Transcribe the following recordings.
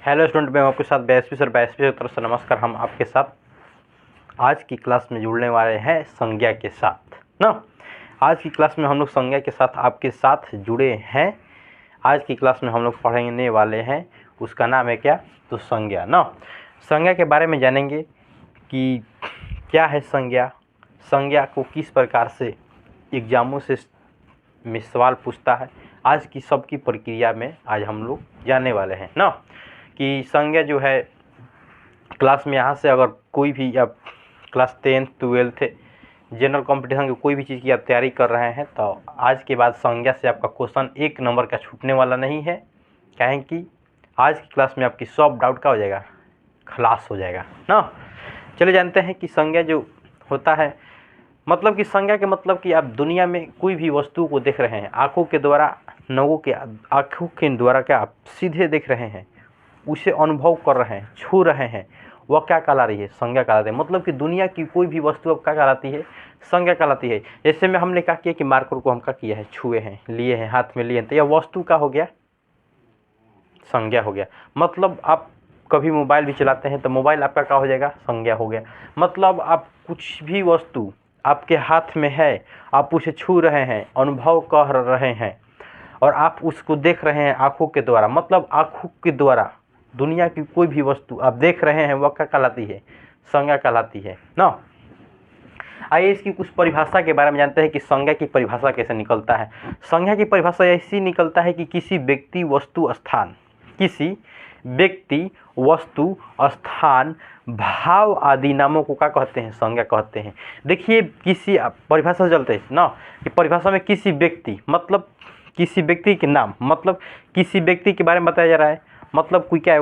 Hello student, मैं आपके साथ BSP सर की तरफ से नमस्कार। हम आपके साथ आज की क्लास में जुड़ने वाले हैं संज्ञा के साथ ना। आज की क्लास में हम लोग संज्ञा के साथ आपके साथ जुड़े हैं। आज की क्लास में हम लोग पढ़ने वाले हैं, उसका नाम है क्या, तो संज्ञा ना। संज्ञा के बारे में जानेंगे कि क्या है संज्ञा, संज्ञा को किस प्रकार से एग्जामों से में सवाल पूछता है। आज की सबकी प्रक्रिया में आज हम लोग जानने वाले हैं ना कि संज्ञा जो है क्लास में यहाँ से अगर कोई भी आप class 10th 12th general competition की कोई भी चीज़ की आप तैयारी कर रहे हैं तो आज के बाद संज्ञा से आपका क्वेश्चन 1 नंबर का छूटने वाला नहीं है। कहें कि आज की क्लास में आपकी सब डाउट का हो जाएगा, खलास हो जाएगा ना। चलिए जानते हैं कि संज्ञा जो होता है, मतलब कि संज्ञा के मतलब कि आप दुनिया में कोई भी वस्तु को देख रहे हैं, आँखों के द्वारा, नगों के आँखों के द्वारा क्या आप सीधे देख रहे हैं, उसे अनुभव कर रहे हैं, छू रहे हैं, वह क्या कहला रही है, संज्ञा कहलाती है। मतलब कि दुनिया की कोई भी वस्तु अब क्या कहलाती है, संज्ञा कहलाती है। जैसे में हमने क्या किया कि मार्कर को हम क्या किया है, छुए हैं, लिए हैं, हाथ में लिए हैं, तो यह वस्तु का हो गया, संज्ञा हो गया। मतलब आप कभी मोबाइल भी चलाते हैं तो मोबाइल आपका क्या हो जाएगा, संज्ञा हो गया। मतलब आप कुछ भी वस्तु आपके हाथ में है, आप उसे छू रहे हैं, अनुभव कर रहे हैं और आप उसको देख रहे हैं आँखों के द्वारा। मतलब आँखों के द्वारा दुनिया की कोई भी वस्तु आप देख रहे हैं, वह क्या कहलाती है, संज्ञा कहलाती है ना। आइए इसकी कुछ परिभाषा के बारे में जानते हैं कि संज्ञा की परिभाषा कैसे निकलता है। संज्ञा की परिभाषा ऐसी निकलता है कि किसी व्यक्ति, वस्तु, स्थान, किसी व्यक्ति, वस्तु, स्थान, भाव आदि नामों को क्या कहते हैं, संज्ञा कहते हैं। देखिए किसी परिभाषा से चलते हैं ना कि परिभाषा में किसी व्यक्ति मतलब किसी व्यक्ति के नाम, मतलब किसी व्यक्ति के बारे में बताया जा रहा है। मतलब कोई क्या है,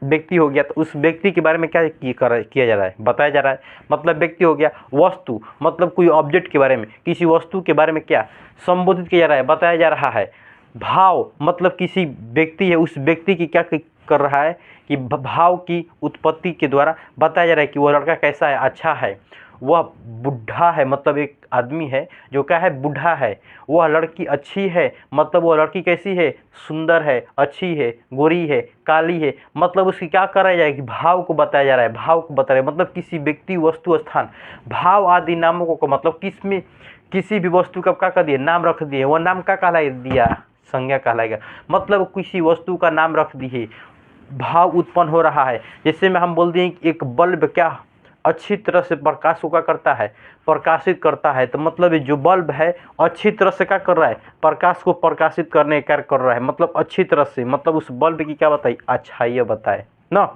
व्यक्ति हो गया तो उस व्यक्ति के बारे में क्या किया जा रहा है, बताया जा रहा है, मतलब व्यक्ति हो गया। वस्तु मतलब कोई ऑब्जेक्ट के बारे में, किसी वस्तु के बारे में क्या संबोधित किया जा रहा है, बताया जा रहा है। भाव मतलब किसी व्यक्ति है, उस व्यक्ति की क्या कर रहा है कि भाव की उत्पत्ति के द्वारा बताया जा रहा है कि वह लड़का कैसा है, अच्छा है, वह बुढ़ा है, मतलब एक आदमी है जो क्या है, बूढ़ा है। वह लड़की अच्छी है, मतलब वह लड़की कैसी है, सुंदर है, अच्छी है, गोरी है, काली है। मतलब उसकी क्या कराया जाए कि भाव को बताया जा रहा है, भाव को बता रहे हैं। मतलब किसी व्यक्ति, वस्तु, स्थान, भाव आदि नामों को मतलब किसमें किसी भी वस्तु का क्या कर दिए, नाम रख दिए, वह नाम क्या कहला दिया, संज्ञा कहलाएगा। मतलब किसी वस्तु का नाम रख दिए, भाव उत्पन्न हो रहा है। जैसे में हम बोल दिए कि एक बल्ब क्या अच्छी तरह से प्रकाश को क्या करता है, प्रकाशित करता है, तो मतलब जो बल्ब है अच्छी तरह से क्या कर रहा है, प्रकाश को प्रकाशित करने का कार्य कर रहा है। मतलब अच्छी तरह से, मतलब उस बल्ब की क्या बताई, अच्छाई बताए ना।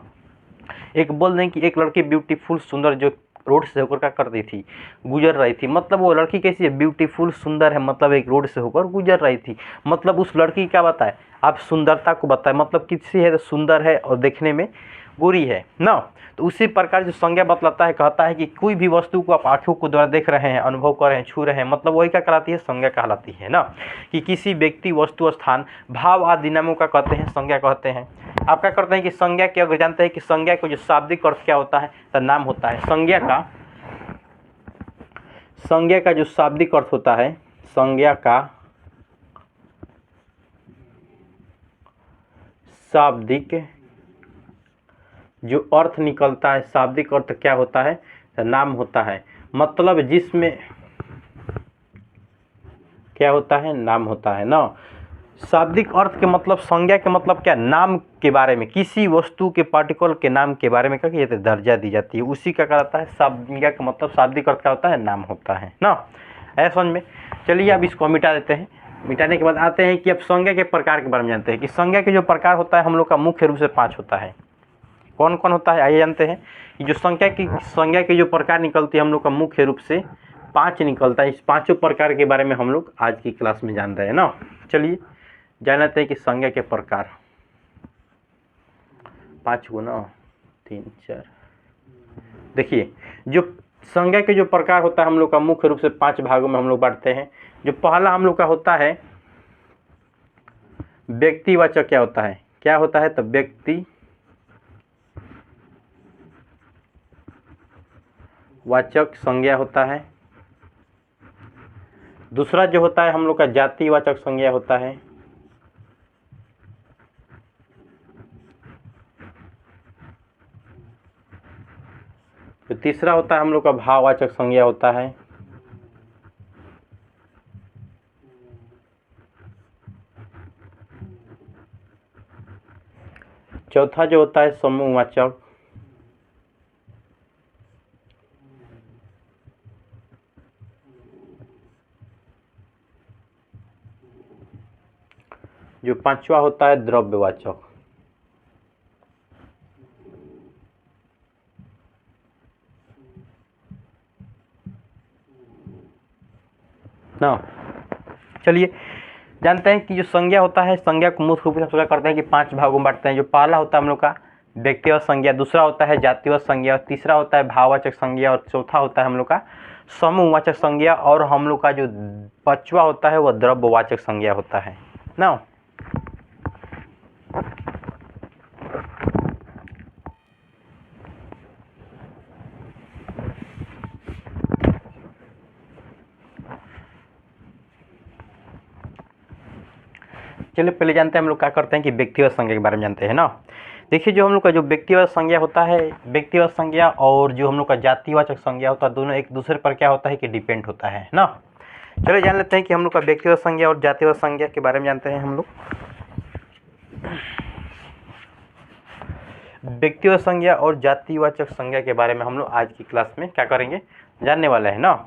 एक बोल दें कि एक लड़की ब्यूटीफुल, सुंदर, जो रोड से होकर क्या कर रही थी, गुजर रही थी। मतलब वो लड़की कैसी है, ब्यूटीफुल, सुंदर है, मतलब एक रोड से होकर गुजर रही थी। मतलब उस लड़की क्या बताए, आप सुंदरता को बताए। मतलब किसी है तो सुंदर है और देखने में गोरी है ना। तो उसी प्रकार जो संज्ञा बतलाता है, कहता है कि कोई भी वस्तु को आप आँखों को द्वारा देख रहे हैं, अनुभव कर रहे हैं, छू रहे हैं, मतलब वही क्या कहलाती है, संज्ञा कहलाती है ना। कि किसी व्यक्ति, वस्तु, स्थान, भाव आदि नामों का कहते हैं, संज्ञा कहते हैं। आप क्या करते हैं कि संज्ञा के अगर जानते हैं कि संज्ञा का जो शाब्दिक अर्थ क्या होता है, तो नाम होता है। संज्ञा का जो शाब्दिक अर्थ होता है, संज्ञा का शाब्दिक जो अर्थ निकलता है, शाब्दिक अर्थ क्या होता है, तो नाम होता है। मतलब जिसमें क्या होता है, नाम होता है ना। शाब्दिक अर्थ के मतलब, संज्ञा के मतलब क्या, नाम के बारे में, किसी वस्तु के पार्टिकल के नाम के बारे में क्या कहते हैं, दर्जा दी जाती है, उसी का कहता है संज्ञा का मतलब। शाब्दिक अर्थ क्या होता है, नाम होता है ना। ऐसा समझ में। चलिए अब इसको मिटा देते हैं। मिटाने के बाद आते हैं कि अब संज्ञा के प्रकार के बारे में जानते हैं कि संज्ञा के जो प्रकार होता है हम लोग का मुख्य रूप से 5 होता है। कौन कौन होता है, आइए जानते हैं कि जो संज्ञा की जो प्रकार निकलती है हम लोग का मुख्य रूप से 5 निकलता है। इस 5 प्रकार के बारे में हम लोग आज की क्लास में जान रहे हैं ना। चलिए जान लेते हैं कि संज्ञा के प्रकार 5 गुना 3 4। देखिए जो संज्ञा के जो प्रकार होता है हम लोग का मुख्य रूप से 5 भागों में हम लोग बांटते हैं। जो पहला हम लोग का होता है व्यक्तिवाचक, क्या होता है, क्या होता है, तो व्यक्ति वाचक संज्ञा होता है। दूसरा जो होता है हम लोग का जातिवाचक संज्ञा होता है। जो तीसरा होता है हम लोग का भाववाचक संज्ञा होता है। चौथा जो होता है समूहवाचक। जो पांचवा होता है द्रव्यवाचक। ना चलिए जानते हैं कि जो संज्ञा होता है, संज्ञा को मुख्य रूप से क्या करते हैं कि 5 भागों में बांटते हैं। जो पहला होता है हम लोग का व्यक्तिगत संज्ञा, दूसरा होता है जातिगत संज्ञा, और तीसरा होता है भाववाचक संज्ञा, और चौथा होता है हम लोग का समूहवाचक संज्ञा, और हम लोग का जो पांचवा होता है वह द्रव्यवाचक संज्ञा होता है ना। चलिए पहले जानते हैं हम लोग क्या करते हैं कि व्यक्तिगत संज्ञा के बारे में जानते हैं ना। देखिए जो हम लोग का जो व्यक्तिगत संज्ञा होता है, व्यक्तिगत संज्ञा और जो हम लोग का जातिवाचक संज्ञा होता है, दोनों एक दूसरे पर क्या होता है कि डिपेंड होता है ना। चलिए जान लेते हैं कि हम लोग का व्यक्तिगत संज्ञा और जातिगत संज्ञा के बारे में जानते हैं हम लोग। व्यक्तिगत संज्ञा और जातिवाचक संज्ञा के बारे में हम लोग आज की क्लास में क्या करेंगे, जानने वाले हैं ना।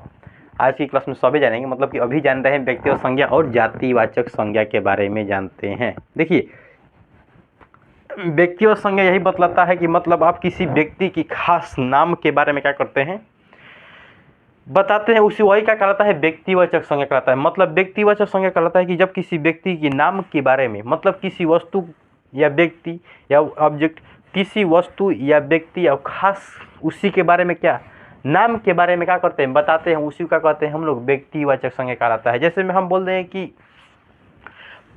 आज की क्लास में सभी जानेंगे, मतलब कि अभी जान रहे हैं व्यक्तिगत संज्ञा और जातिवाचक संज्ञा के बारे में जानते हैं। देखिए व्यक्तिगत संज्ञा यही बतलाता है कि मतलब आप किसी व्यक्ति की खास नाम के बारे में क्या करते हैं, बताते हैं, उसी वही क्या कहलाता है व्यक्तिवाचक संज्ञा कहलाता है। मतलब व्यक्तिवाचक संज्ञा कहलाता है कि जब किसी व्यक्ति की नाम के बारे में, मतलब किसी वस्तु या व्यक्ति या ऑब्जेक्ट, किसी वस्तु या व्यक्ति या खास उसी के बारे में क्या नाम के बारे में क्या करते हैं, बताते हैं, उसी का कहते हैं हम लोग व्यक्तिवाचक संज्ञा कहलाता है। जैसे में हम बोल रहे हैं कि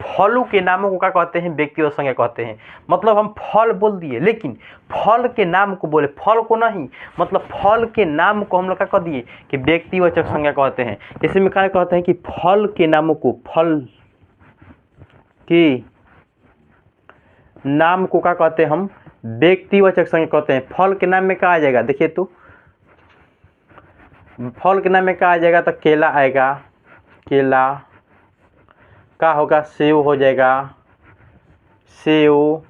फलों के नामों को क्या कहते हैं, व्यक्तिगत संज्ञा कहते हैं। मतलब हम फल बोल दिए लेकिन फल के नाम को बोले, फल को नहीं, मतलब फल के नाम को हम लोग क्या कह दिए कि व्यक्तिवाचक संज्ञा कहते हैं। जैसे में क्या कहते हैं कि फल के नामों को, फल के नाम को क्या कहते हैं हम व्यक्तिवाचक संज्ञा कहते हैं। फल के नाम में क्या आ जाएगा, देखिए तो फल के नाम में क्या आ जाएगा, तो केला आएगा, केला का होगा, सेब हो जाएगा, सेब,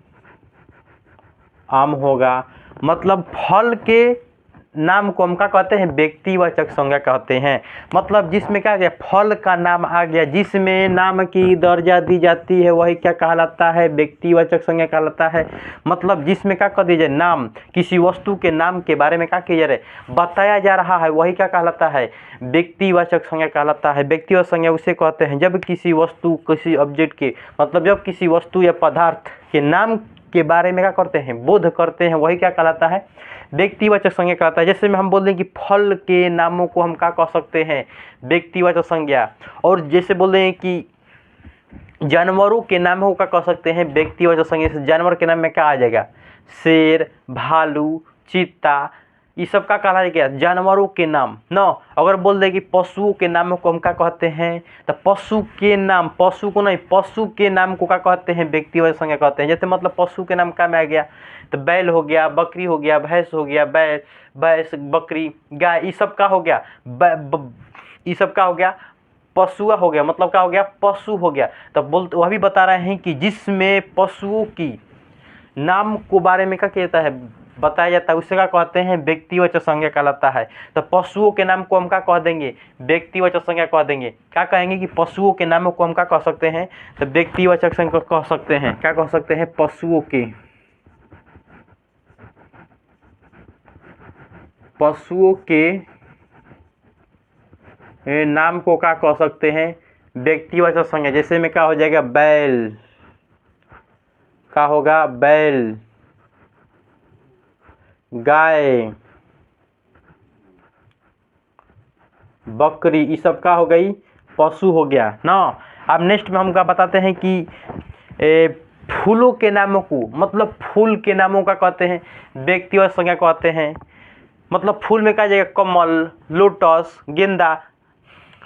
आम होगा। मतलब फल के नाम को हम क्या कहते हैं व्यक्तिवाचक संज्ञा कहते हैं। मतलब जिसमें क्या गया, फल का नाम आ गया, जिसमें नाम की दर्जा दी जाती है वही क्या कहलाता है व्यक्तिवाचक संज्ञा कहलाता है। मतलब जिसमें क्या कर दिया जाए, नाम, किसी वस्तु के नाम के बारे में क्या किया जा रहा है, बताया जा रहा है, वही क्या कहलाता है व्यक्तिवाचक संज्ञा कहलाता है। व्यक्तिवाचक संज्ञा उसे कहते हैं जब किसी वस्तु, किसी ऑब्जेक्ट के, मतलब जब किसी वस्तु या पदार्थ के नाम के बारे में क्या करते हैं, बोध करते हैं, वही क्या कहलाता है व्यक्तिवाचक संज्ञा कहलाता है। जैसे में हम बोल दें कि फल के नामों को हम क्या कह सकते हैं व्यक्तिवाचक संज्ञा, और जैसे बोल रहे हैं कि जानवरों के नामों का कह सकते हैं व्यक्तिवाचक संज्ञा। जैसे जानवर के नाम में क्या आ जाएगा, शेर, भालू, चीता, ये सब का कहला गया जानवरों के नाम न। अगर बोल दे कि पशुओं के नाम को हम क्या कहते हैं, तो पशु के नाम, पशु को नहीं, पशु के नाम को क्या कहते हैं व्यक्तिवाचक संज्ञा कहते हैं। जैसे मतलब पशु के नाम क्या में आ गया, तो बैल हो गया, बकरी हो गया, भैंस हो गया, बैल, भैंस, बकरी, गाय, ये सब का हो गया, ये सब का हो गया पशुआ हो गया, मतलब क्या हो गया पशु हो गया। तो बोल वह भी बता रहे हैं कि जिसमें पशुओं की नाम को बारे में क्या कहता है, बताया जाता है, उसे क्या कहते हैं व्यक्तिवाचक संज्ञा कहलाता है। तो पशुओं के नाम को हम क्या कह देंगे व्यक्तिवाचक संज्ञा कह देंगे। क्या कहेंगे कि पशुओं के नामों को हम क्या कह सकते हैं, तो व्यक्तिवाचक संज्ञा कह सकते हैं। क्या कह सकते हैं, पशुओं के नाम को क्या कह सकते हैं व्यक्तिवाचक संज्ञा। जैसे में क्या हो जाएगा, बैल का होगा, बैल, गाय, बकरी, ये सब का हो गई पशु हो गया ना। अब नेक्स्ट में हम क्या बताते हैं कि फूलों के नामों को, मतलब फूल के नामों का कहते हैं व्यक्तिवाचक संज्ञा कहते हैं। मतलब फूल में क्या जाएगा, कमल, लोटस, गेंदा,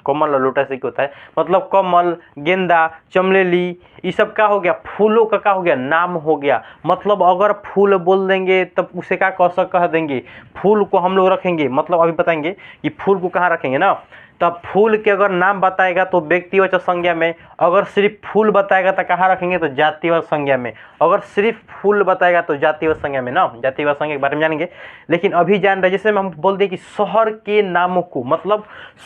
कमल और लोटस एक होता है, मतलब कमल, गेंदा, चमेली, ये सब क्या हो गया, फूलों का क्या हो गया, नाम हो गया। मतलब अगर फूल बोल देंगे तब उसे क्या कह देंगे, फूल को हम लोग रखेंगे, मतलब अभी बताएंगे कि फूल को कहाँ रखेंगे ना, तब फूल के अगर नाम बताएगा तो व्यक्तिवाचक संज्ञा में, अगर सिर्फ फूल बताएगा तो कहाँ रखेंगे, तो जातिवाचक संज्ञा में, अगर सिर्फ फूल बताएगा तो जातिवाचक संज्ञा में ना, जातिवाचक संज्ञा के बारे में जानेंगे। लेकिन अभी जान रहे, जैसे हम बोल दें कि शहर के नामों को, मतलब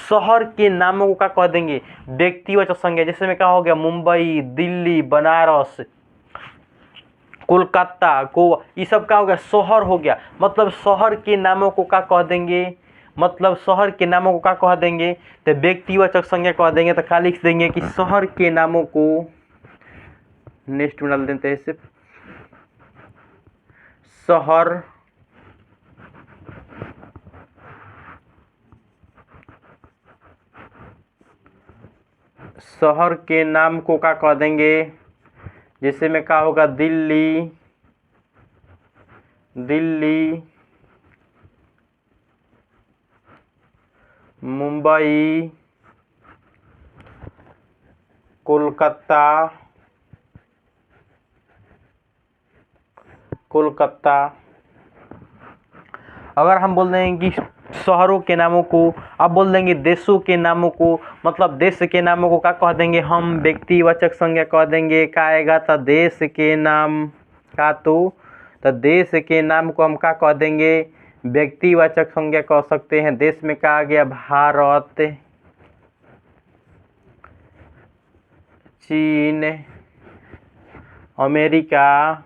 शहर के नामों को क्या कह देंगे, व्यक्तिवाचक संज्ञा। जैसे में क्या हो गया, मुंबई, दिल्ली, बनारस, कोलकाता, गोवा, ये सब क्या हो गया, शहर हो गया। मतलब शहर के नामों को क्या कह देंगे, मतलब शहर के नामों को क्या कह देंगे, तो व्यक्तिवाचक संज्ञा कह देंगे। तो क्या लिख देंगे कि शहर के नामों को, नेक्स्ट में डाल देते हैं सिर्फ शहर, शहर के नाम को क्या कह देंगे, जैसे में क्या होगा, दिल्ली, दिल्ली, मुंबई, कोलकाता, कोलकाता। अगर हम बोल देंगे कि शहरों के नामों को, अब बोल देंगे देशों के नामों को, मतलब देश के नामों को क्या कह देंगे, हम व्यक्तिवाचक संज्ञा कह देंगे। क्या आएगा, तो देश के नाम का, तो देश के नाम को हम क्या कह देंगे, व्यक्तिवाचक संज्ञा कह सकते हैं। देश में क्या आ गया, भारत, चीन, अमेरिका,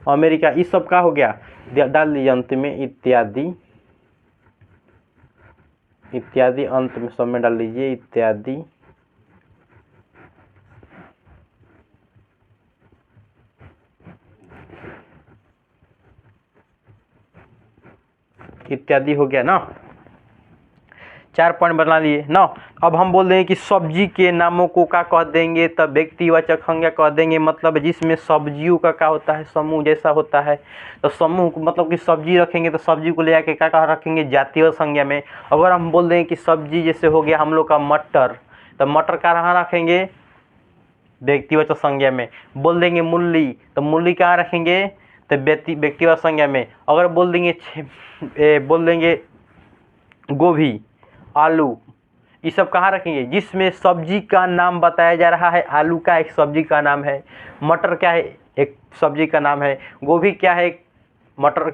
अमेरिका, इस सब का हो गया, डाल दीजिए अंत में इत्यादि, इत्यादि अंत में सब में डाल लीजिए इत्यादि। इत्यादि हो गया ना, 4 पॉइंट बना लिए ना। अब हम बोल रहे हैं कि सब्जी के नामों को क्या कह देंगे, तब व्यक्तिवाचक संज्ञा कह देंगे। मतलब जिसमें सब्जियों का क्या होता है, समूह जैसा होता है, तो समूह को मतलब कि सब्जी रखेंगे तो सब्जी को ले आके क्या कह रखेंगे, जातिवाचक संज्ञा में। अगर हम बोल दें कि सब्जी जैसे हो गया हम लोग का मटर, तो मटर का कहाँ रखेंगे, व्यक्तिवाचक संज्ञा में। बोल देंगे मूली, तो मूली कहाँ रखेंगे, तो व्यक्तिवाचक संज्ञा में। अगर बोल देंगे गोभी, आलू, ये सब कहाँ रखेंगे, जिसमें सब्जी का नाम बताया जा रहा है। आलू का एक सब्जी का नाम है, मटर क्या है, एक सब्जी का नाम है, गोभी क्या है, मटर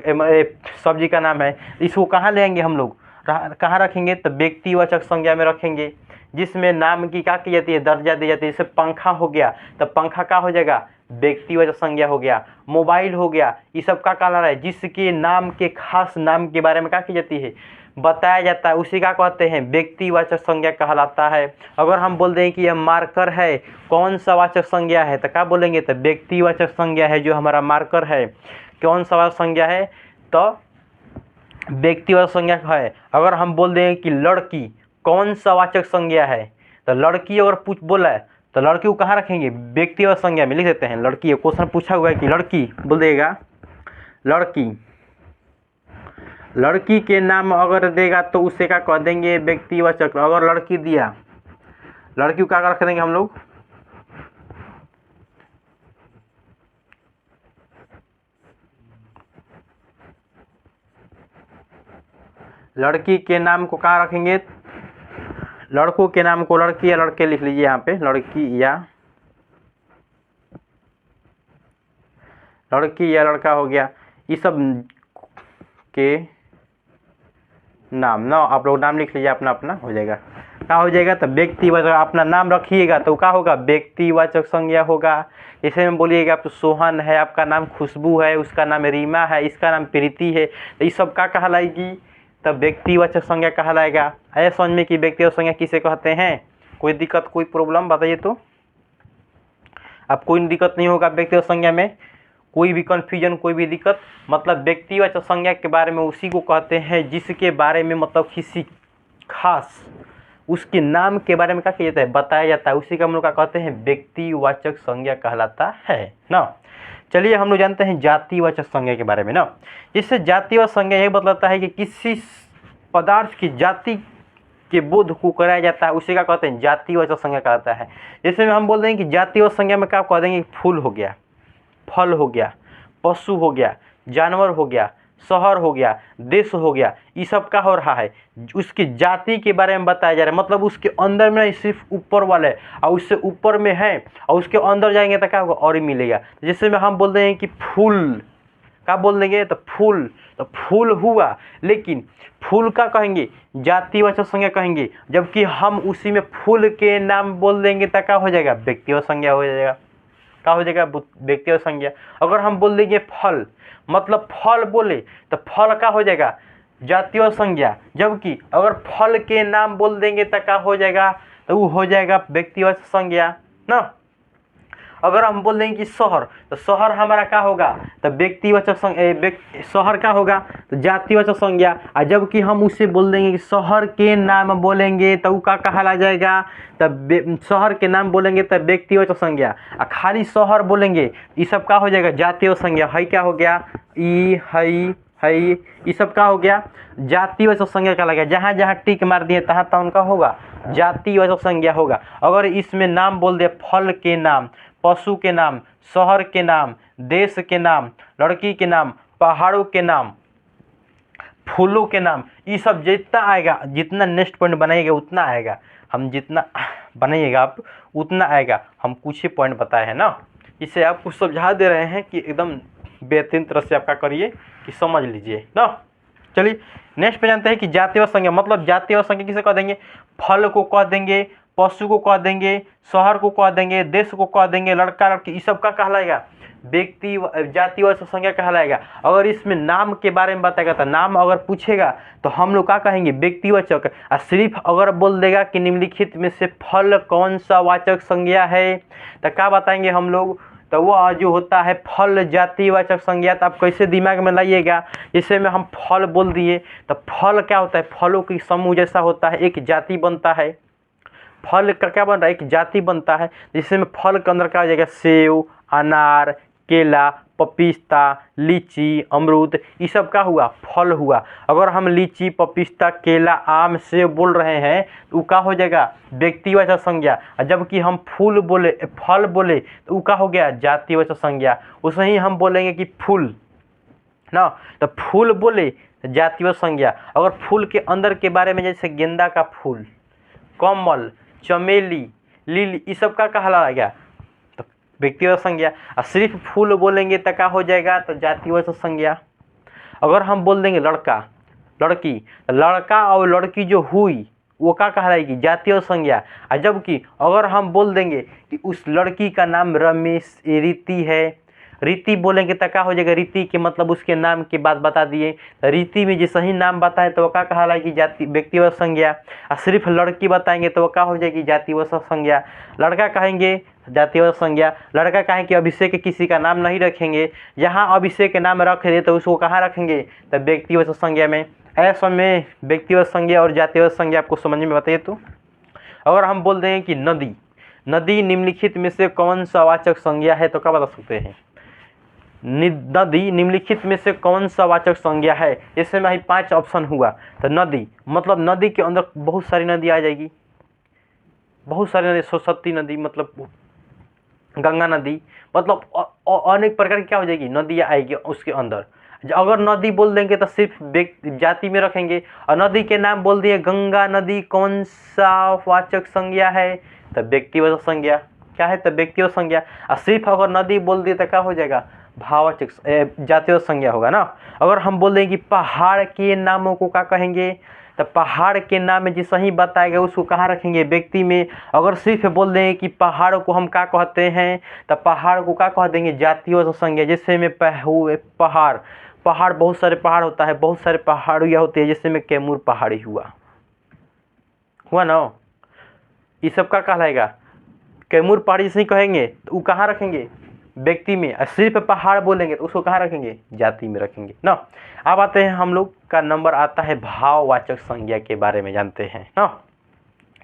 सब्जी का नाम है। इसको कहाँ ले आएंगे हम लोग, कहाँ रखेंगे, तो व्यक्तिवाचक संज्ञा में रखेंगे, जिसमें नाम की क्या की जाती है, दर्जा दी जाती है। जैसे पंखा हो गया, तो पंखा क्या हो जाएगा, व्यक्तिवाचक संज्ञा हो गया। मोबाइल हो गया, ये सब क्या कहला रहा है, जिसके नाम के खास नाम के बारे में क्या की जाती है, बताया जाता है, उसी का कहते हैं व्यक्तिवाचक संज्ञा कहलाता है। अगर हम बोल दें कि यह मार्कर है, कौन सा वाचक संज्ञा है, तो क्या बोलेंगे, तो व्यक्तिवाचक संज्ञा है। जो हमारा मार्कर है कौन सा वाचक संज्ञा है, तो व्यक्तिवाचक संज्ञा है। अगर हम बोल दें कि लड़की कौन सा वाचक संज्ञा है, तो लड़की अगर बोला है तो लड़की को कहाँ रखेंगे, व्यक्तिवाचक संज्ञा में लिख देते हैं। लड़की, क्वेश्चन पूछा हुआ है कि लड़की, बोल देगा लड़की, लड़की के नाम अगर देगा तो उसे क्या कह देंगे, व्यक्तिवाचक। अगर लड़की दिया, लड़की को क्या रख देंगे हम लोग, लड़की के नाम को कहाँ रखेंगे, लड़कों के नाम को लड़की या लड़के लिख लीजिए यहाँ पे, लड़की या लड़का हो गया। ये सब के नाम ना, आप लोग नाम लिख लीजिए अपना अपना, हो जाएगा। क्या हो जाएगा, तो व्यक्तिवाचक, अपना नाम रखिएगा तो क्या होगा, व्यक्तिवाचक संज्ञा होगा। जैसे में बोलिएगा आप तो सोहन है, आपका नाम खुशबू है, उसका नाम रीमा है, इसका नाम प्रीति है, तो ये सब क्या कहलाएगी, तब व्यक्तिवाचक संज्ञा कहलाएगा। ऐसा समझ में कि व्यक्तिवाचक संज्ञा किसे कहते हैं। कोई दिक्कत, कोई प्रॉब्लम बताइए तो, अब कोई दिक्कत नहीं होगा व्यक्तिवाचक संज्ञा में, कोई भी कन्फ्यूजन, कोई भी दिक्कत। मतलब व्यक्तिवाचक संज्ञा के बारे में उसी को कहते हैं जिसके बारे में मतलब किसी खास उसके नाम के बारे में क्या किया जाता है, बताया जाता है, उसी का हम लोग क्या कहते हैं, व्यक्तिवाचक संज्ञा कहलाता है ना। चलिए हम लोग जानते हैं जातिवाचक संज्ञा के बारे में ना। इससे जातिवाचक संज्ञा यह बतलाता है कि किसी पदार्थ की जाति के बोध को कराया जाता है उसे क्या कहते हैं, जातिवाचक संज्ञा कहता है। जैसे में हम बोल देंगे कि जातिवाचक संज्ञा में क्या कह देंगे, फूल हो गया, फल हो गया, पशु हो गया, जानवर हो गया, शहर हो गया, देश हो गया, ये सब क्या हो रहा है, उसकी जाति के बारे में बताया जा रहा है। मतलब उसके अंदर में नहीं, सिर्फ ऊपर वाले और उससे ऊपर में है और उसके अंदर जाएंगे तो क्या होगा, और ही मिलेगा। जैसे में हम बोल रहे हैं कि फूल, क्या बोल देंगे, तो फूल हुआ, लेकिन फूल का कहेंगे जातिवाचक संज्ञा कहेंगे, जबकि हम उसी में फूल के नाम बोल देंगे तो क्या हो जाएगा, व्यक्तिवाचक संज्ञा हो जाएगा। क्या हो जाएगा, व्यक्तिवाचक संज्ञा। अगर हम बोल देंगे फल, मतलब फल बोले तो फल का हो जाएगा, जातिवाचक संज्ञा, जबकि अगर फल के नाम बोल देंगे तो क्या हो जाएगा, तो वो हो जाएगा व्यक्तिवाचक संज्ञा ना। अगर हम बोल देंगे कि शहर, तो शहर हमारा क्या होगा, तो व्यक्तिवाचक संज्ञा, शहर का होगा तो जातिवाचक संज्ञा। और जबकि हम उसे बोल देंगे कि शहर के नाम बोलेंगे तो वो क्या कहला जाएगा, तब शहर के नाम बोलेंगे तब व्यक्तिवाचक संज्ञा। और खाली शहर बोलेंगे ये सब क्या हो जाएगा, जातिवाचक संज्ञा। है क्या हो गया, ई है, ये सब क्या हो गया, जातिवाचक संज्ञा का लगा। जहाँ जहाँ टिक मार दिए तहाँ तहाँ उनका होगा जातिवाचक संज्ञा होगा। अगर इसमें नाम बोल दे, फल के नाम, पशु के नाम, शहर के नाम, देश के नाम, लड़की के नाम, पहाड़ों के नाम, फूलों के नाम, ये सब जितना आएगा, जितना नेक्स्ट पॉइंट बनाइएगा उतना आएगा, हम जितना बनाइएगा आप उतना आएगा। हम कुछ ही पॉइंट बताए हैं ना, इसे आपको समझा दे रहे हैं कि एकदम बेहतरीन तरह से आपका करिए कि समझ लीजिए ना। चलिए नेक्स्ट पे जानते हैं कि जातिवाचक संज्ञा, मतलब जातिवाचक संज्ञा किसे कह देंगे, फल को कह देंगे, पशु को कह देंगे, शहर को कह देंगे, देश को कह देंगे, लड़का लड़की, ये सब का कहलाएगा व्यक्ति जातिवाचक संज्ञा कहलाएगा। अगर इसमें नाम के बारे में बताएगा तो नाम अगर पूछेगा तो हम लोग क्या कहेंगे, व्यक्तिवाचक। और सिर्फ अगर बोल देगा कि निम्नलिखित में से फल कौन सा वाचक संज्ञा है तो क्या बताएंगे हम लोग, तो वो जो होता है फल जातिवाचक संज्ञा। तो आप कैसे दिमाग में लाइएगा, जैसे में हम फल बोल दिए तो फल क्या होता है, फलों की समूह जैसा होता है, एक जाति बनता है। फल का क्या बन रहा है, एक जाति बनता है, जिसमें फल के अंदर क्या हो जाएगा, सेव, अनार, केला, पपीता, लीची, अमरूद, ये सब का हुआ, फल हुआ। अगर हम लीची, पपीता, केला, आम, सेब बोल रहे हैं तो वो क्या हो जाएगा, व्यक्तिवाचक संज्ञा। जबकि हम फूल बोले, फल बोले तो वो क्या हो गया, जातिवाचक संज्ञा। उसे ही हम बोलेंगे कि फूल ना, तो फूल बोले जातिवाचक संज्ञा। अगर फूल के अंदर के बारे में, जैसे गेंदा का फूल, कमल, चमेली, लिली, ये सब का कहलाएगा, तो व्यक्तिवाचक संज्ञा। और सिर्फ फूल बोलेंगे तो क्या हो जाएगा, तो जातिवाचक संज्ञा। अगर हम बोल देंगे लड़का, लड़की, लड़का और लड़की जो हुई वो क्या कहलाएगी, जातिवाचक संज्ञा। और जबकि अगर हम बोल देंगे कि उस लड़की का नाम रमेश, रीति है, रीति बोलेंगे तो क्या हो जाएगा, रीति के मतलब उसके नाम की बात बता दिए, रीति में जो सही नाम बताए तो वो क्या कहलाएगी, जाति व्यक्तिवाचक संज्ञा। और सिर्फ लड़की बताएंगे तो वो क्या हो जाएगी, जातिवाचक संज्ञा। लड़का कहेंगे जातिवाचक संज्ञा। लड़का कहेंगे अभिषेक किसी का नाम नहीं रखेंगे, जहाँ अभिषेक के नाम रख दे तो उसको कहाँ रखेंगे, तो व्यक्तिवाचक संज्ञा में। ऐसा में व्यक्तिवाचक संज्ञा और जातिवाचक संज्ञा आपको समझ में बताइए। तो अगर हम बोल दें कि नदी, नदी निम्नलिखित में से कौन सा वाचक संज्ञा है, तो क्या बता सकते हैं, नदी निम्नलिखित में से कौन सा वाचक संज्ञा है। जैसे में 5 ऑप्शन हुआ, तो नदी मतलब नदी के अंदर बहुत सारी नदी आ जाएगी, बहुत सारी नदी, सरस्वती नदी, मतलब गंगा नदी, मतलब अनेक प्रकार की क्या हो जाएगी, नदियाँ आएगी उसके अंदर। अगर नदी बोल देंगे तो सिर्फ जाति में रखेंगे, और नदी के नाम बोल दिए गंगा नदी, कौन सा वाचक संज्ञा है, तो व्यक्तिवाचक संज्ञा। क्या है, तो व्यक्तिवाचक संज्ञा। और सिर्फ अगर नदी बोल दिए तो क्या हो जाएगा, भाववाचक जातिवाचक संज्ञा होगा ना। अगर हम बोल दें कि पहाड़ के नामों को क्या कहेंगे, तो पहाड़ के नाम में जिस सही बताएगा उसको कहाँ रखेंगे, व्यक्ति में। अगर सिर्फ बोल देंगे कि पहाड़ को हम क्या कहते हैं, तो पहाड़ को क्या कह देंगे, जातिवाचक संज्ञा। जैसे में पहाड़, पहाड़ बहुत सारे पहाड़ होता है, बहुत सारे पहाड़ियाँ होती है, जैसे में कैमूर पहाड़ी हुआ ना, ये सब का कहलाएगा। कैमूर पहाड़ी जैसे ही कहेंगे तो वो कहाँ रखेंगे, व्यक्ति में। सिर्फ पहाड़ बोलेंगे तो उसको कहाँ रखेंगे, जाति में रखेंगे ना। अब आते हैं हम लोग का नंबर आता है भाववाचक संज्ञा के बारे में जानते हैं ना।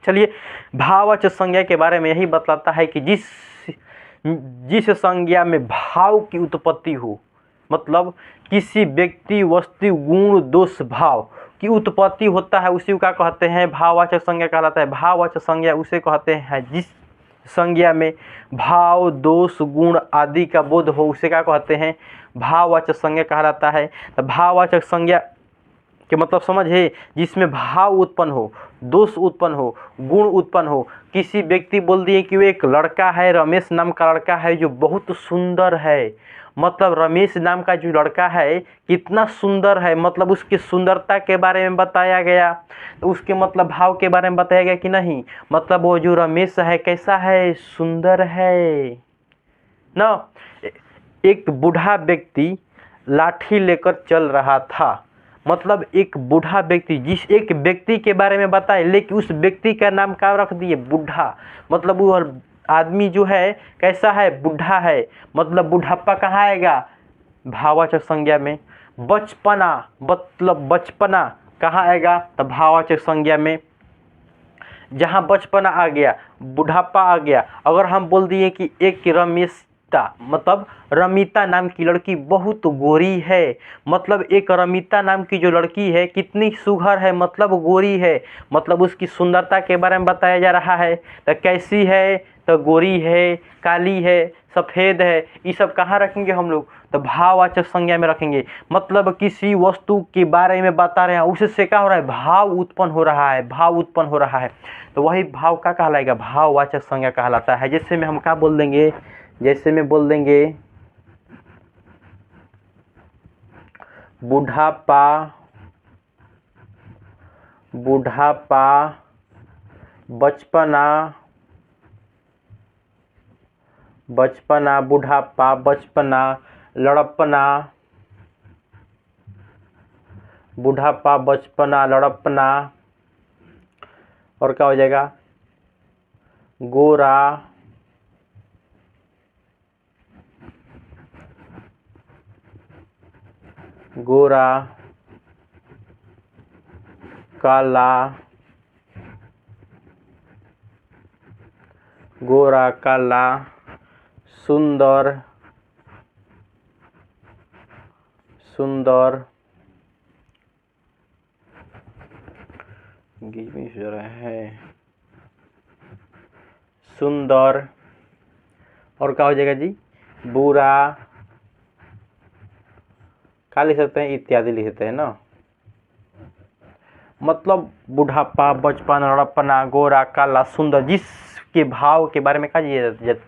चलिए भाववाचक संज्ञा के बारे में यही बतलाता है कि जिस संज्ञा में भाव की उत्पत्ति हो, मतलब किसी व्यक्ति, वस्तु, गुण, दोष, भाव की उत्पत्ति होता है उसी को क्या कहते हैं, भाववाचक संज्ञा कहलाता है। भाववाचक संज्ञा उसे कहते हैं जिस संज्ञा में भाव, दोष, गुण आदि का बोध हो उसे क्या कहते हैं, भाववाचक संज्ञा कहलाता है। तो भाववाचक संज्ञा के मतलब समझे, जिसमें भाव उत्पन्न हो, दोष उत्पन्न हो, गुण उत्पन्न हो। किसी व्यक्ति बोल दिए कि वो एक लड़का है, रमेश नाम का लड़का है जो बहुत सुंदर है, मतलब रमेश नाम का जो लड़का है कितना सुंदर है, मतलब उसकी सुंदरता के बारे में बताया गया। तो उसके मतलब भाव के बारे में बताया गया कि नहीं, मतलब वो जो रमेश है कैसा है, सुंदर है ना। एक बूढ़ा व्यक्ति लाठी लेकर चल रहा था, मतलब एक बूढ़ा व्यक्ति, जिस एक व्यक्ति के बारे में बताए लेकिन उस व्यक्ति का नाम क्या रख दिए, बूढ़ा। मतलब वो आदमी जो है कैसा है, बूढ़ा है, मतलब बुढ़ापा कहाँ आएगा, भाववाचक संज्ञा में। बचपना, मतलब बचपना कहाँ आएगा, तो भाववाचक संज्ञा में। जहाँ बचपना आ गया, बुढ़ापा आ गया। अगर हम बोल दिए कि एक रमेश, मतलब रमिता नाम की लड़की बहुत गोरी है, मतलब एक रमिता नाम की जो लड़की है कितनी सुघर है, मतलब गोरी है, मतलब उसकी सुंदरता के बारे में बताया जा रहा है। तो कैसी है, तो गोरी है, काली है, सफ़ेद है, ये सब कहाँ रखेंगे हम लोग, तो भाववाचक संज्ञा में रखेंगे। मतलब किसी वस्तु के बारे में बता रहे हैं, उससे क्या हो रहा है, भाव उत्पन्न हो रहा है, भाव उत्पन्न हो रहा है, तो वही भाव का कहलाएगा, भाववाचक संज्ञा कहलाता है। जैसे में हम क्या बोल देंगे, जैसे में बोल देंगे बुढ़ापा, बुढ़ापा, बचपना, बचपना, बुढ़ापा, बचपना, लड़पना, बुढ़ापा, बचपना, लड़पना, और क्या हो जाएगा, गोरा, गोरा, काला, गोरा, काला, सुंदर, सुंदर, है सुंदर, और क्या हो जाएगा जी, बुरा, क्या लिख सकते हैं, इत्यादि लिख सकते हैं ना। मतलब बुढ़ापा, बचपन, लड़पना, गोरा, काला, सुंदर, जिसके भाव के बारे में क्या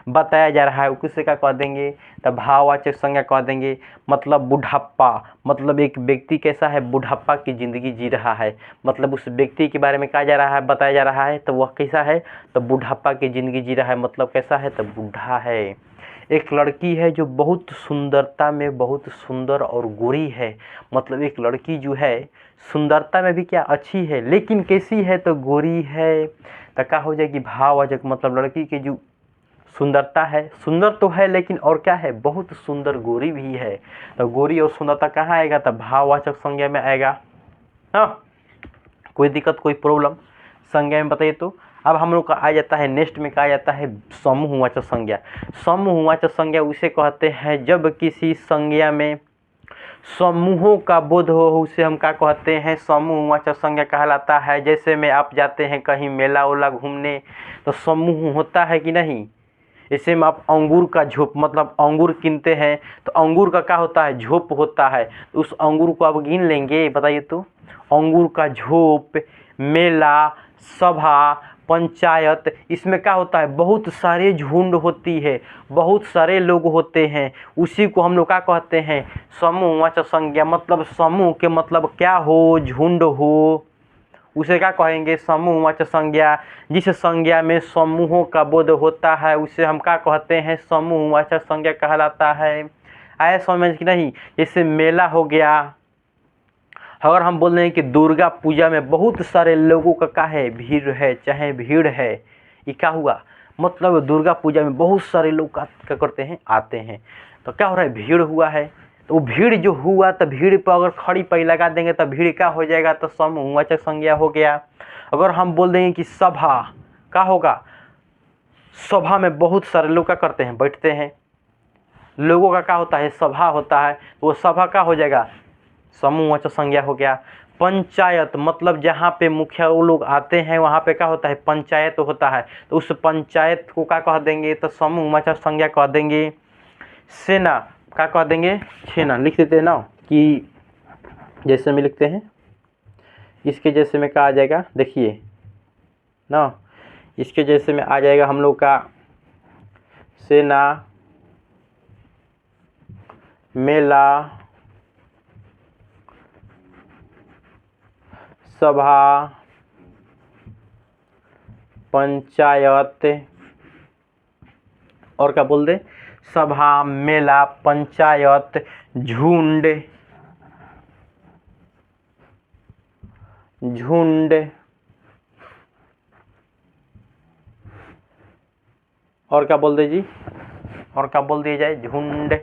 बताया जा रहा है उसे क्या कह देंगे, तो भाववाचक संज्ञा कह देंगे। मतलब बुढ़ापा, मतलब एक व्यक्ति कैसा है, बुढ़ापा की ज़िंदगी जी रहा है, मतलब उस व्यक्ति के बारे में कहा जा रहा है, बताया जा रहा है, तो वह कैसा है, तो बुढ़ापा की ज़िंदगी जी रहा है, मतलब कैसा है, तो बूढ़ा है। एक लड़की है जो बहुत सुंदरता में बहुत सुंदर और गोरी है, मतलब एक लड़की जो है सुंदरता में भी क्या अच्छी है, लेकिन कैसी है, तो गोरी है। तो क्या हो जाएगी, भाववाचक, मतलब लड़की की जो सुंदरता है, सुंदर तो है लेकिन और क्या है, बहुत सुंदर गोरी भी है। तो गोरी और सुंदरता कहाँ आएगा, तो भाववाचक संज्ञा में आएगा। हाँ, कोई दिक्कत, कोई प्रॉब्लम संज्ञा में बताइए। तो अब हम लोग का आ जाता है नेक्स्ट में, कहा जाता है समूहवाचक संज्ञा। समूहवाचक संज्ञा उसे कहते हैं जब किसी संज्ञा में समूहों का बोध हो, उसे हम क्या कहते हैं, समूहवाचक संज्ञा कहलाता है। जैसे में आप जाते हैं कहीं मेला उला घूमने, तो समूह होता है कि नहीं। इसे में आप अंगूर का झोप, मतलब अंगूर कीनते हैं तो अंगूर का क्या होता है, झोप होता है, तो उस अंगूर को आप गिन लेंगे, बताइए तो। अंगूर का झोप, मेला, सभा, पंचायत, इसमें क्या होता है, बहुत सारे झुंड होती है, बहुत सारे लोग होते हैं, उसी को हम लोग क्या कहते हैं, समूहवाचक संज्ञा। मतलब समूह के मतलब क्या हो, झुंड हो, उसे क्या कहेंगे, समूहवाचक संज्ञा। जिस संज्ञा में समूहों का बोध होता है उसे हम क्या कहते हैं, समूहवाचक संज्ञा कहलाता है। आए समझ कि नहीं। जैसे मेला हो गया, अगर हम बोल रहे हैं कि दुर्गा पूजा में बहुत सारे लोगों का क्या है, भीड़ है, चाहे भीड़ है, ये क्या हुआ, मतलब दुर्गा पूजा में बहुत सारे लोग क्या करते हैं, आते हैं, तो क्या हो रहा है, भीड़ हुआ है। तो भीड़ जो हुआ, तो भीड़ पर अगर खड़ी पई लगा देंगे तो भीड़ क्या हो जाएगा, तो समूहवाचक संज्ञा हो गया। अगर हम बोल देंगे कि सभा, क्या होगा, सभा में बहुत सारे लोग क्या करते हैं, बैठते हैं, लोगों का क्या होता है, सभा होता है, तो वो सभा क्या हो जाएगा, समूहवाचक संज्ञा हो गया। पंचायत मतलब जहाँ पे मुखिया वो लोग आते हैं वहाँ पे क्या होता है, पंचायत होता है, तो उस पंचायत को क्या कह देंगे, तो समूहवाचक संज्ञा कह देंगे। सेना क्या कह देंगे, सेना। लिख देते हैं ना कि जैसे में लिखते हैं, इसके जैसे में क्या आ जाएगा, देखिए ना, इसके जैसे में आ जाएगा हम लोग का सेना, मेला, सभा, पंचायत, और क्या बोल दे, सभा, मेला, पंचायत, झुंड, झुंड, और क्या बोल दे जी, और क्या बोल दिया जाए, झुंड।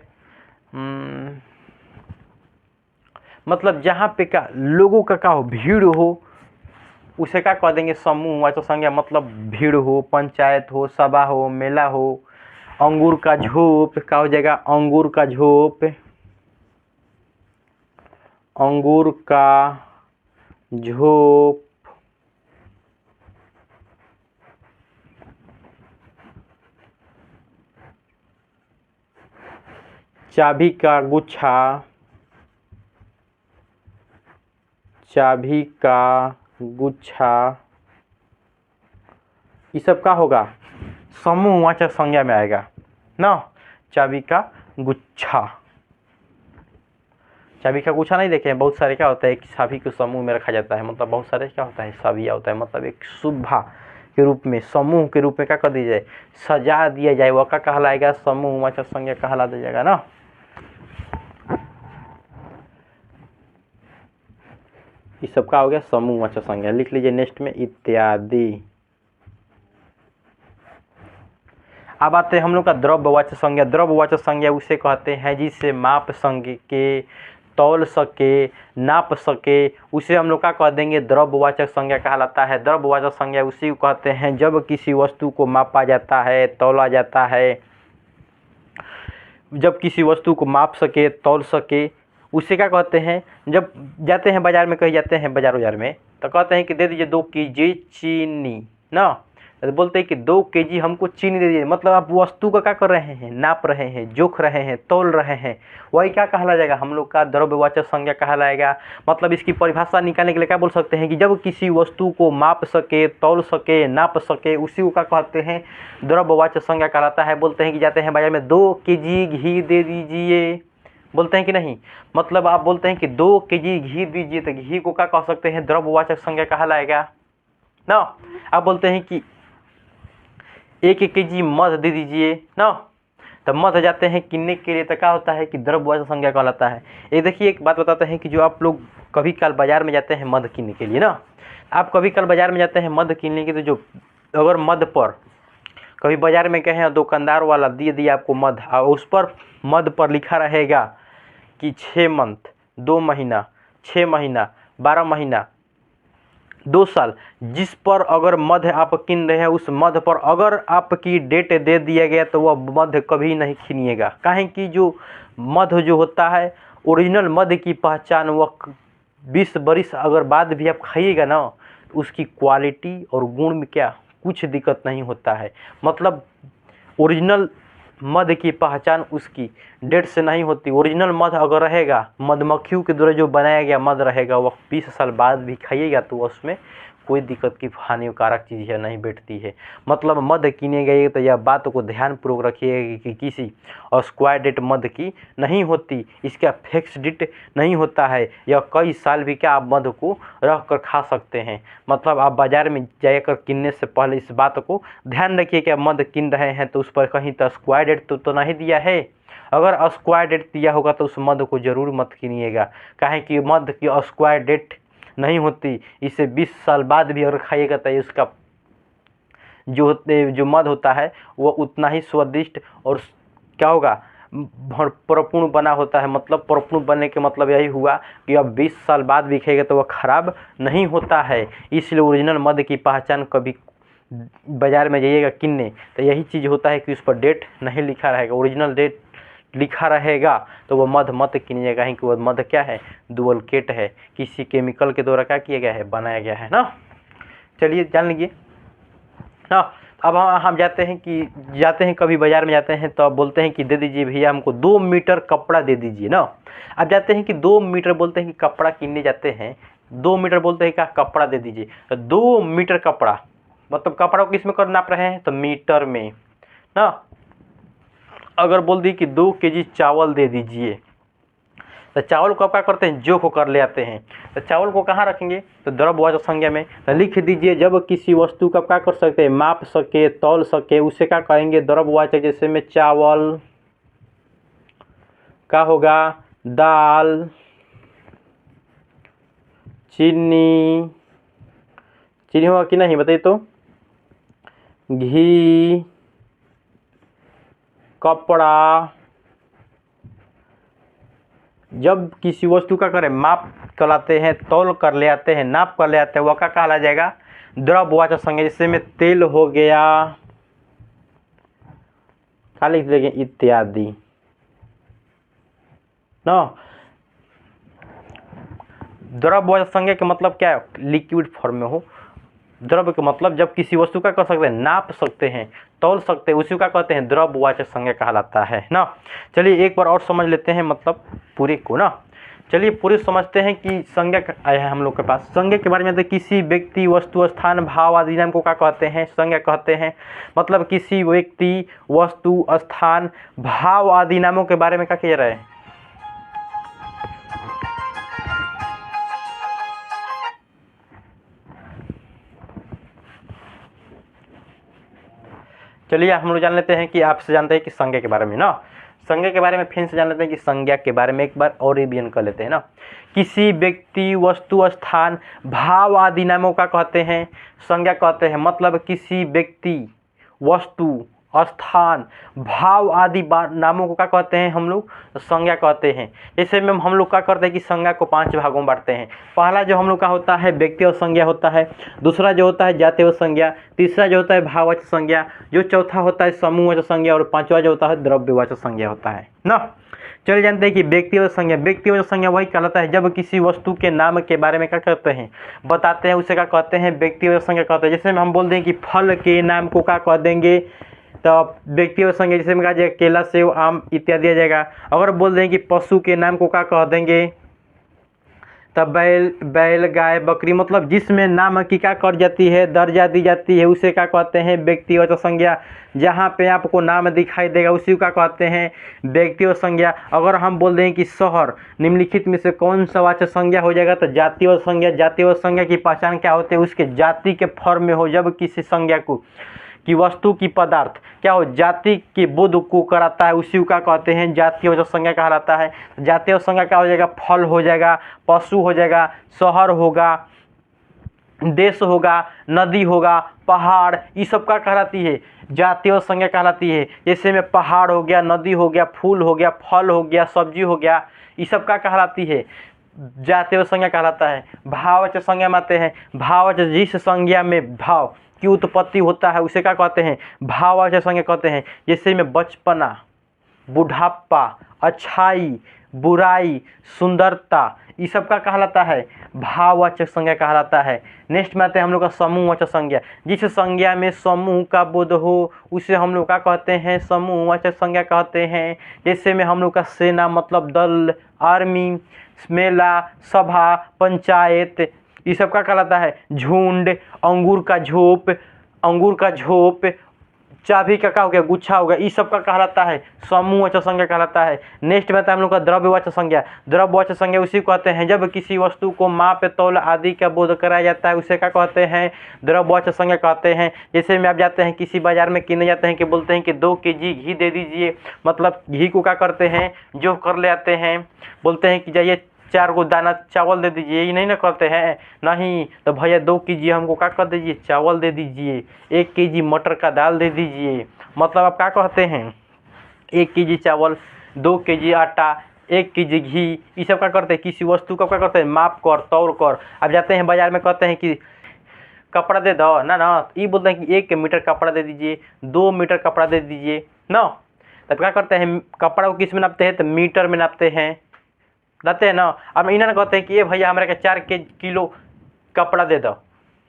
मतलब जहाँ पे का लोगों का क्या हो, भीड़ हो, उसे क्या कह देंगे, समूहवाचक संज्ञा। मतलब भीड़ हो, पंचायत हो, सभा हो, मेला हो। अंगूर का झोप क्या हो जाएगा, अंगूर का झोप, अंगूर का झोप। चाबी का गुच्छा, चाबी का गुच्छा। ये सब का होगा, समूहवाचक संज्ञा में आएगा ना। चाबी का गुच्छा, चाबी का गुच्छा नहीं देखे हैं, बहुत सारे क्या होता है, एक चाबी को समूह में रखा जाता है, मतलब बहुत सारे क्या होता है, चाबियाँ होता है, मतलब एक सुबह के रूप में, समूह के रूप में क्या कर दिया जाए, सजा दिया जाए, वह क्या कहलाएगा, समूहवाचक संज्ञा कहला दिया जाएगा ना। ये सब का हो गया समूहवाचक संज्ञा। लिख लीजिए नेक्स्ट में इत्यादि। अब आते हैं हम लोग का द्रव्यवाचक संज्ञा। द्रव्यवाचक संज्ञा उसे कहते हैं जिससे माप सके, तौल सके, नाप सके, उसे हम लोग क्या कह देंगे, द्रव्यवाचक संज्ञा कहलाता है। द्रव्यवाचक संज्ञा उसी को कहते हैं जब किसी वस्तु को मापा जाता है, तौला जाता है, जब किसी वस्तु को माप सके, तौल सके, उसे क्या कहते हैं। जब जाते हैं बाजार में, कहीं जाते हैं बाजार में, तो कहते हैं कि दे दीजिए 2 केजी चीनी ना, तो बोलते हैं कि 2 केजी हमको चीनी दे दीजिए। मतलब आप वस्तु का क्या कर रहे हैं, नाप रहे हैं, जोख रहे हैं, तौल रहे हैं, वही क्या कहला जाएगा, हम लोग का द्रव्यवाचक संज्ञा कहलाएगा। मतलब इसकी परिभाषा निकालने के लिए क्या बोल सकते हैं कि जब किसी वस्तु को माप सके, तौल सके, नाप सके, उसी को क्या कहते हैं, द्रव्यवाचक संज्ञा कहलाता है। बोलते हैं कि जाते हैं बाजार में 2 केजी घी दे दीजिए, बोलते हैं कि नहीं, मतलब आप बोलते हैं कि 2 केजी घी दीजिए, तो घी को क्या कह सकते हैं, द्रव्यवाचक संज्ञा कहलाएगा ना। आप बोलते हैं कि 1 केजी मध दे दीजिए ना, तब मध जाते हैं किनने के लिए, तो क्या होता है कि द्रव्यवाचक संज्ञा कहलाता है। ये देखिए एक बात बताते हैं कि जो आप लोग कभी कल बाजार में जाते हैं मध किनने के लिए ना, आप कभी कल बाजार में जाते हैं मध किनने के, तो जो अगर मध पर कभी बाजार में कहें दुकानदार वाला दे दिया आपको मध, और उस पर मध पर लिखा रहेगा कि 6 मंथ, 2 महीना, 6 महीना, 12 महीना, 2 साल, जिस पर अगर मध आप किन रहे हैं उस मध पर अगर आपकी डेट दे दिया गया तो वह मध कभी नहीं छीनिएगा। काहे कि जो मध जो होता है, ओरिजिनल मध की पहचान वह 20 बरिस अगर बाद भी आप खाइएगा ना, उसकी क्वालिटी और गुण में क्या कुछ दिक्कत नहीं होता है। मतलब ओरिजिनल मध की पहचान उसकी डेट से नहीं होती। ओरिजिनल मध अगर रहेगा, मधमक्खियों के द्वारा जो बनाया गया मध रहेगा, वह 20 साल बाद भी खाइएगा तो उसमें कोई दिक्कत की हानिकारक चीज़ है नहीं बैठती है। मतलब मध किने गए तो यह बात को ध्यानपूर्वक रखिएगा कि किसी एक्सपायर डेट मध की नहीं होती, इसका फिक्स डेट नहीं होता है, यह कई साल भी क्या आप मध को रख कर खा सकते हैं। मतलब आप बाज़ार में जाकर किनने से पहले इस बात को ध्यान रखिए कि आप मध किन रहे हैं तो उस पर कहीं तो एक्सपायर डेट तो नहीं दिया है। अगर एक्सपायर डेट दिया होगा तो उस मध को ज़रूर मत किनिएगा, काहे कि मध की एक्सपायर डेट नहीं होती। इसे 20 साल बाद भी अगर खाइएगा तो इसका जो मध होता है वो उतना ही स्वादिष्ट और क्या होगा, परिपूर्ण बना होता है। मतलब परिपूर्ण बनने के मतलब यही हुआ कि अब 20 साल बाद भी खाइएगा तो वह खराब नहीं होता है। इसलिए ओरिजिनल मध की पहचान कभी बाज़ार में जाइएगा किनने तो यही चीज़ होता है कि उस पर डेट नहीं लिखा रहेगा। ओरिजिनल डेट लिखा रहेगा तो वह मध मत कीजिएगा, कहीं कि वह मध क्या है, डुप्लीकेट है, किसी केमिकल के द्वारा क्या किया गया है, बनाया गया है ना। चलिए जान लीजिए ना। अब हम जाते हैं कभी बाजार में जाते हैं तो अब बोलते हैं कि दे दीजिए भैया हमको 2 मीटर कपड़ा दे दीजिए ना। अब जाते हैं कि 2 मीटर बोलते हैं कि कपड़ा किनने जाते हैं, 2 मीटर बोलते हैं क्या, कपड़ा दे दीजिए। तो 2 मीटर कपड़ा मतलब कपड़ा को किस में कर नाप रहे हैं, तो मीटर में ना। अगर बोल दी कि 2 केजी चावल दे दीजिए, तो चावल को आप क्या करते हैं, जोख कर ले आते हैं। तो चावल को कहाँ रखेंगे, तो द्रव्यवाचक संज्ञा में। तो लिख दीजिए जब किसी वस्तु का क्या कर सकते हैं, माप सके, तौल सके, उसे क्या कहेंगे, द्रव्यवाचक। जैसे में चावल का होगा, दाल, चीनी, चीनी होगा कि नहीं बताइए तो, घी, कपड़ा। जब किसी वस्तु का करें माप कराते हैं, तौल कर ले आते हैं, नाप कर ले आते हैं, वह क्या कहला जाएगा, द्रव्यवाचक संज्ञा। जैसे में तेल हो गया, क्या लिख देंगे, इत्यादि ना। द्रव्यवाचक संज्ञा के मतलब क्या है, लिक्विड फॉर्म में हो। द्रव्य के मतलब जब किसी वस्तु का कर सकते हैं, नाप सकते हैं, तौल सकते हैं, उसी का कहते हैं द्रव्यवाचक संज्ञा कहलाता है ना। चलिए एक बार और समझ लेते हैं मतलब पूरे को ना। चलिए पूरे समझते हैं कि संज्ञा आया है हम लोग के पास। संज्ञा के बारे में तो किसी व्यक्ति, वस्तु, स्थान, भाव आदि नाम को क्या कहते हैं, संज्ञा कहते हैं। मतलब किसी व्यक्ति, वस्तु, स्थान, भाव आदि नामों के बारे में क्या कह रहे हैं, चलिए हम लोग जान लेते हैं कि आपसे जानते हैं कि संज्ञा के बारे में ना। संज्ञा के बारे में फिर से जान लेते हैं कि संज्ञा के बारे में एक बार और रिवीजन कर लेते हैं ना। किसी व्यक्ति, वस्तु, स्थान, भाव आदि नामों का कहते हैं संज्ञा कहते हैं। मतलब किसी व्यक्ति, वस्तु, स्थान, भाव आदि नामों को क्या कहते हैं हम लोग, संज्ञा कहते हैं। जैसे में हम लोग क्या करते हैं कि संज्ञा को 5 भागों में बांटते हैं। पहला जो हम लोग का होता है व्यक्तिगत संज्ञा होता है, दूसरा जो होता है जातीय संज्ञा, तीसरा जो होता है भाववाचक संज्ञा, जो चौथा होता है समूहवाचक संज्ञा, और पांचवा जो होता है द्रव्यवाचक संज्ञा होता है ना। चलिए जानते हैं कि व्यक्तिगत संज्ञा, व्यक्तिगत संज्ञा वही कहलाता है जब किसी वस्तु के नाम के बारे में क्या करते हैं, बताते हैं, उसे क्या कहते हैं, व्यक्तिगत संज्ञा कहते हैं। जैसे में हम बोल दें कि फल के नाम को क्या कह देंगे, तो व्यक्तिगत संज्ञा जैसे में कहा जाएगा केला, सेब, आम इत्यादि आ जाएगा। अगर बोल दें कि पशु के नाम को क्या कह देंगे, तब बैल, गाय, बकरी, मतलब जिसमें नाम की क्या कर जाती है, दर्जा दी जाती है, उसे क्या कहते हैं, व्यक्तिगत संज्ञा। जहाँ पे आपको नाम दिखाई देगा उसी को क्या कहते हैं, व्यक्तिगत संज्ञा। अगर हम बोल दें कि शहर, निम्नलिखित में से कौन सा वाचक संज्ञा हो जाएगा, तो जातीय संज्ञा। जातीय संज्ञा की पहचान क्या होती है, उसके जाति के फॉर्म में हो। जब किसी संज्ञा को कि वस्तु की पदार्थ क्या हो, जाति के बोध को कराता है, उसी का कहते हैं जातीय संज्ञा कहलाता है। जातीय संज्ञा क्या हो जाएगा, फल हो जाएगा, पशु हो जाएगा, शहर होगा, देश होगा, नदी होगा, पहाड़, ये सब का कहलाती है, जातीय संज्ञा कहलाती है। जैसे में पहाड़ हो गया, नदी हो गया, फूल हो गया, फल हो गया, सब्जी हो गया, ये सब का कहलाती है, जातीय संज्ञा कहलाता है। भाववाचक संज्ञा में आते हैं। भाववाचक जिस संज्ञा में भाव की उत्पत्ति होता है उसे क्या कहते हैं, भाववाचक संज्ञा कहते हैं। जैसे में बचपना, बुढ़ापा, अच्छाई, बुराई, सुंदरता, ये सब का कहलाता है, भाववाचक संज्ञा कहलाता है। नेक्स्ट में आते हैं हम लोग का समूहवाचक संज्ञा। जिस संज्ञा में समूह का बोध हो उसे हम लोग का कहते हैं समूहवाचक संज्ञा कहते हैं। जैसे में हम लोग का सेना मतलब दल, आर्मी, मेला, सभा, पंचायत, ये सब का कहलाता है झुंड, अंगूर का झोप, चाबी का क्या हो गया, गुच्छा हो गया, ये सब का कहलाता है समूहवाचक संज्ञा कहलाता है। नेक्स्ट में हम लोग का द्रव्यवाचक संज्ञा। द्रव्यवाचक संज्ञा उसी को कहते हैं जब किसी वस्तु को माप, तौल आदि का बोध कराया जाता है, उसे क्या कहते हैं, द्रव्यवाचक संज्ञा कहते हैं। जैसे में आप जाते हैं किसी बाजार में किने जाते हैं कि बोलते हैं कि 2 केजी घी दे दीजिए, मतलब घी को क्या करते हैं, जो कर ले आते हैं, बोलते हैं कि जाइए 4 गो दाना चावल दे दीजिए, ये नहीं ना करते हैं, नहीं तो भैया 2 केजी हमको क्या कर दीजिए, चावल दे दीजिए, 1 केजी मटर का दाल दे दीजिए। मतलब आप क्या कहते हैं, 1 केजी चावल, 2 केजी आटा, 1 केजी घी, ये सब क्या करते हैं, किसी वस्तु का क्या करते हैं, माप कर, तौल कर। अब जाते हैं बाजार में कहते हैं कि कपड़ा दे दो ना, ये बोलते हैं कि 1 मीटर कपड़ा दे दीजिए, 2 मीटर कपड़ा दे दीजिए ना। तब क्या करते हैं, कपड़ा को किस में नापते हैं, तो मीटर में नापते हैं ना। अब इन्होंने कहते हैं कि ये भैया हमारे के 4 किलो कपड़ा दे दो।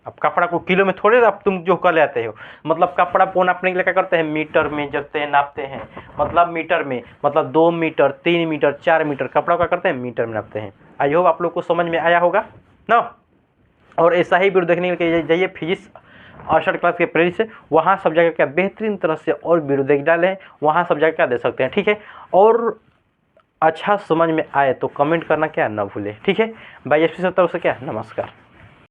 अब कपड़ा को किलो में थोड़े अब तुम जो कर लेते हो, मतलब कपड़ा को नापने के लिए क्या करते हैं, मीटर में जगते हैं, नापते हैं, मतलब मीटर में, मतलब 2 मीटर 3 मीटर 4 मीटर कपड़ा क्या करते हैं, मीटर में नापते हैं। आई होप आप लोग को समझ में आया होगा ना। और ऐसा ही वीडियो देखने के लिए जाइए फिजिक्स 68 क्लास के प्लेलिस्ट से, वहाँ सब जगह क्या बेहतरीन तरह से और वीडियो देख डाले हैं, वहाँ सब जगह क्या दे सकते हैं, ठीक है। और अच्छा समझ में आए तो कमेंट करना क्या ना भूले, ठीक है। बाय एसपी सर तरफ से क्या नमस्कार।